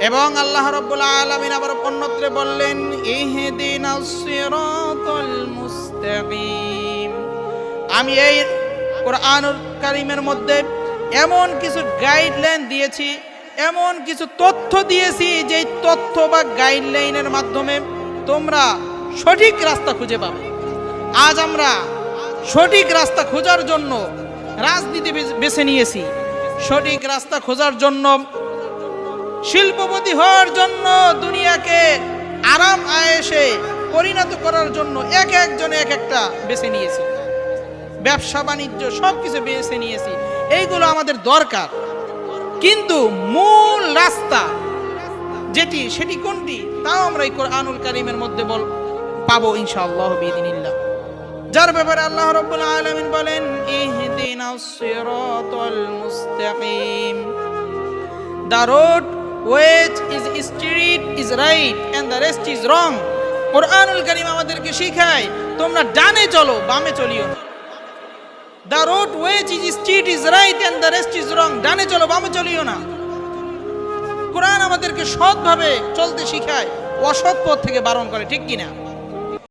এবং আল্লাহ রাব্বুল আলামিন আবার অন্যত্রে বললেন ইহদিনাস সিরাতাল মুস্তাকিম। আমি এই কোরআনুল কারীমের মধ্যে এমন কিছু গাইডলাইন দিয়েছি, এমন কিছু তথ্য দিয়েছি, যে তথ্য বা গাইডলাইনের মাধ্যমে তোমরা সঠিক রাস্তা খুঁজে পাবে। আজ আমরা সঠিক রাস্তা খোঁজার জন্য রাজনীতি বেছে নিয়েছি, সঠিক রাস্তা খোঁজার জন্য, শিল্পপতি হওয়ার জন্য, দুনিয়াকে আরাম আয়েশে পরিণত করার জন্য এক একজনে এক একটা বেছে নিয়েছি, ব্যবসা বাণিজ্য সবকিছু বেছে নিয়েছি। এইগুলো আমাদের দরকার, কিন্তু মূল রাস্তা যেটি সেটি কোনটি তাও আমরা এই কোরআনুল কারীমের মধ্যে পাবো ইনশাআল্লাহ বিইذنিল্লাহ। যার ব্যাপারে আল্লাহ রাব্বুল আলামিন বলেন ইহদিনাস সিরাতাল মুস্তাকিম। The road which is straight is right and the rest is wrong. কোরআনুল কারীম আমাদেরকে শেখায় তোমরা ডানে চলো, বামে চলিও না। The road which is straight is right and the rest is wrong. ডানে চলো, বামে চলিও না। কোরআন আমাদেরকে সৎভাবে চলতে শেখায়, অসৎ পথ থেকে বারণ করে, ঠিক কিনা?